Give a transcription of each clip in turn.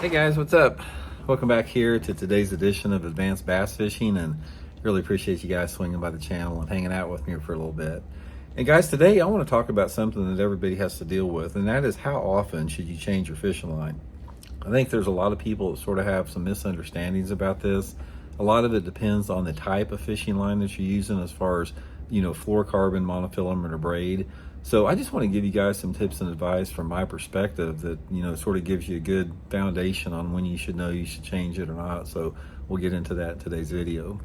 Hey guys, what's up? Welcome back here to today's edition of Advanced Bass Fishing, and really appreciate you guys swinging by the channel and hanging out with me for a little bit. And guys, today I want to talk about something that everybody has to deal with, and that is how often should you change your fishing line? I think there's a lot of people that sort of have some misunderstandings about this. A lot of it depends on the type of fishing line that you're using as far as, fluorocarbon, monofilament, or braid. So I just want to give you guys some tips and advice from my perspective that, sort of gives you a good foundation on when you should know you should change it or not. So we'll get into that in today's video.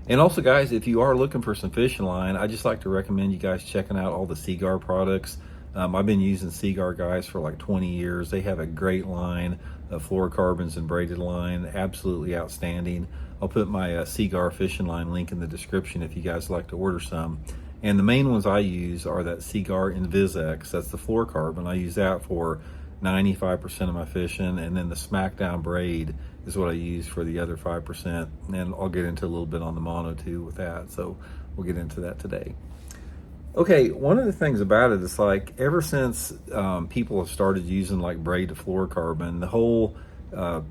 And also, guys, if you are looking for some fishing line, I just like to recommend you guys checking out all the Seaguar products. I've been using Seaguar, guys, for like 20 years. They have a great line of fluorocarbons and braided line, absolutely outstanding. I'll put my Seaguar fishing line link in the description if you guys like to order some. And the main ones I use are that Seaguar InvisX, that's the fluorocarbon. I use that for 95% of my fishing, and then the Smackdown braid is what I use for the other 5%. And I'll get into a little bit on the mono too with that, so we'll get into that today. Okay, one of the things about it is like ever since people have started using like braid to fluorocarbon, the whole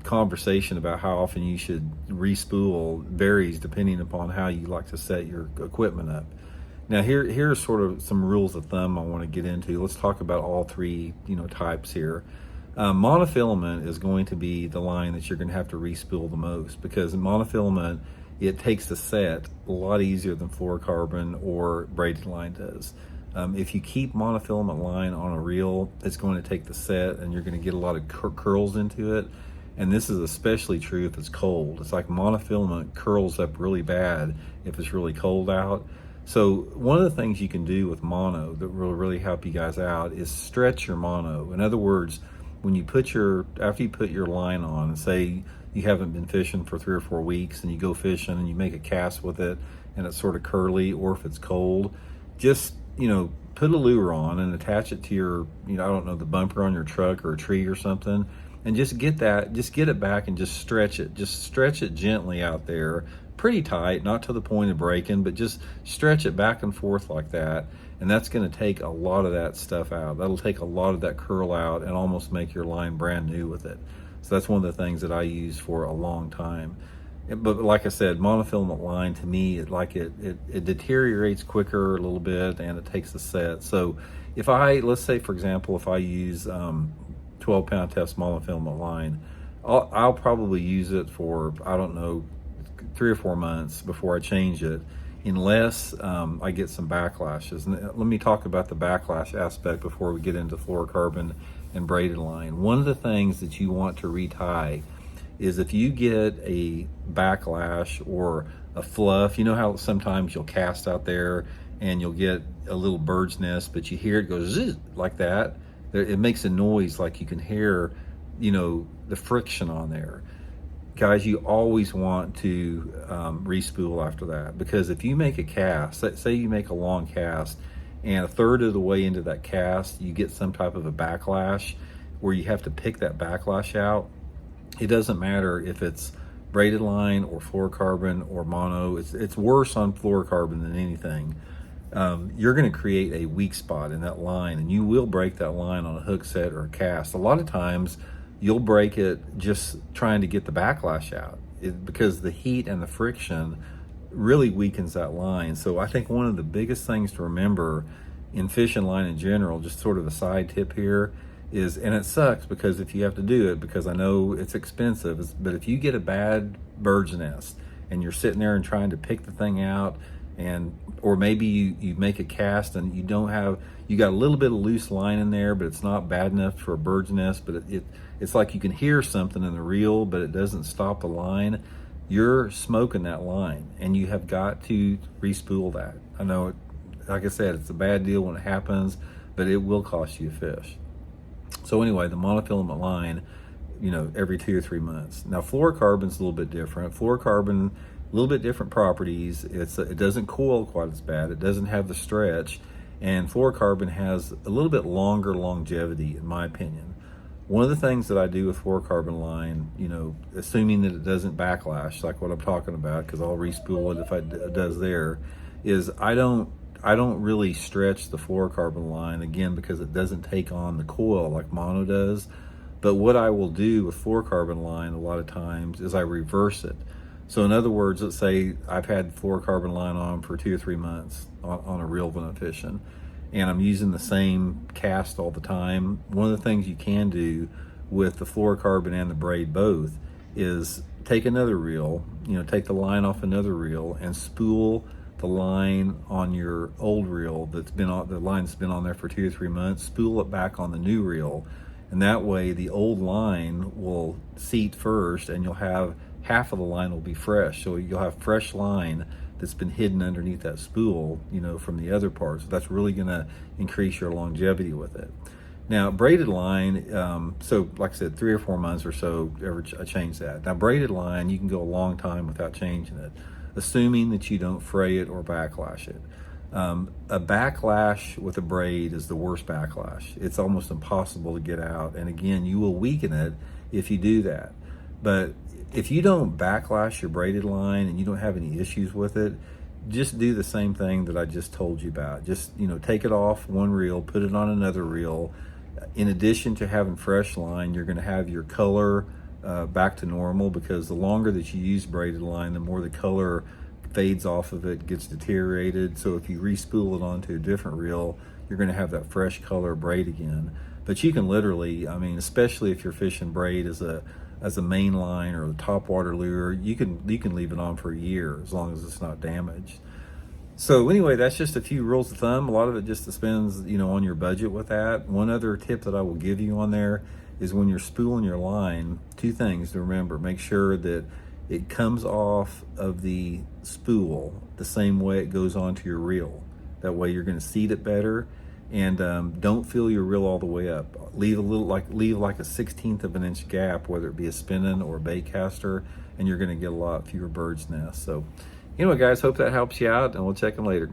conversation about how often you should respool varies depending upon how you like to set your equipment up. Now here's sort of some rules of thumb I want to get into. Let's talk about all three types here. Monofilament is going to be the line that you're going to have to respool the most, because in monofilament it takes the set a lot easier than fluorocarbon or braided line does. If you keep monofilament line on a reel, it's going to take the set and you're going to get a lot of curls into it. And this is especially true if it's cold. It's like monofilament curls up really bad if it's really cold out. So one of the things you can do with mono that will really help you guys out is stretch your mono. In other words, when you after you put your line on, and say you haven't been fishing for 3 or 4 weeks and you go fishing and you make a cast with it and it's sort of curly, or if it's cold, just put a lure on and attach it to your I don't know, the bumper on your truck or a tree or something, and just get it back and just stretch it gently out there, pretty tight, not to the point of breaking, but just stretch it back and forth like that. And that's going to take a lot of that stuff out. That'll take a lot of that curl out and almost make your line brand new with it. So that's one of the things that I use for a long time. But like I said, monofilament line to me, it deteriorates quicker a little bit, and it takes the set. So let's say for example, if I use 12-pound test monofilament line, I'll probably use it for, I don't know, 3 or 4 months before I change it, unless I get some backlashes. And let me talk about the backlash aspect before we get into fluorocarbon and braided line. One of the things that you want to retie is if you get a backlash or a fluff. You know how sometimes you'll cast out there and you'll get a little bird's nest, but you hear it go zzz, like that. It makes a noise, like you can hear the friction on there. Guys, you always want to respool after that, because if you make a cast, say you make a long cast, and a third of the way into that cast you get some type of a backlash where you have to pick that backlash out, it doesn't matter if it's braided line or fluorocarbon or mono. It's worse on fluorocarbon than anything. You're going to create a weak spot in that line, and you will break that line on a hook set or a cast. A lot of times you'll break it just trying to get the backlash out, because the heat and the friction really weakens that line. So I think one of the biggest things to remember in fishing line in general, just sort of a side tip here, is, and it sucks because if you have to do it, because I know it's expensive, but if you get a bad bird's nest and you're sitting there and trying to pick the thing out, or maybe you make a cast and you got a little bit of loose line in there, but it's not bad enough for a bird's nest, but it's like you can hear something in the reel, but it doesn't stop the line. You're smoking that line, and you have got to respool that. I know, like I said, it's a bad deal when it happens, but it will cost you a fish. So anyway, the monofilament line, every 2 or 3 months. Now fluorocarbon's a little bit different. Fluorocarbon, a little bit different properties. It doesn't coil quite as bad. It doesn't have the stretch, and fluorocarbon has a little bit longer longevity, in my opinion. One of the things that I do with fluorocarbon line, assuming that it doesn't backlash, like what I'm talking about, because I'll respool it if it does there, is I don't really stretch the fluorocarbon line, again, because it doesn't take on the coil like mono does. But what I will do with fluorocarbon line a lot of times is I reverse it. So in other words, let's say I've had fluorocarbon line on for 2 or 3 months on a reel when I'm fishing, and I'm using the same cast all the time. One of the things you can do with the fluorocarbon and the braid both is take another reel, take the line off another reel and spool the line on your old reel that's been on, the line that's been on there for 2 or 3 months, spool it back on the new reel. And that way the old line will seat first, and you'll have half of the line will be fresh. So you'll have fresh line that's been hidden underneath that spool, from the other part. So that's really going to increase your longevity with it. Now, braided line, so like I said, 3 or 4 months or so, I change that. Now, braided line, you can go a long time without changing it, assuming that you don't fray it or backlash it. A backlash with a braid is the worst backlash. It's almost impossible to get out. And again, you will weaken it if you do that. But if you don't backlash your braided line and you don't have any issues with it, just do the same thing that I just told you about. Just, take it off one reel, put it on another reel. In addition to having fresh line, you're going to have your color back to normal, because the longer that you use braided line, the more the color fades off of it, gets deteriorated. So if you respool it onto a different reel, you're going to have that fresh color braid again. But you can literally, especially if you're fishing braid as a main line or a topwater lure, you can leave it on for a year as long as it's not damaged. So anyway, that's just a few rules of thumb. A lot of it just depends, on your budget with that. One other tip that I will give you on there is when you're spooling your line, 2 things to remember. Make sure that it comes off of the spool the same way it goes onto your reel. That way you're going to seat it better. And don't fill your reel all the way up. Leave like a 1/16 of an inch gap, whether it be a spinning or a bait caster, and you're going to get a lot fewer bird's nests. So anyway, guys, hope that helps you out, and we'll check them later.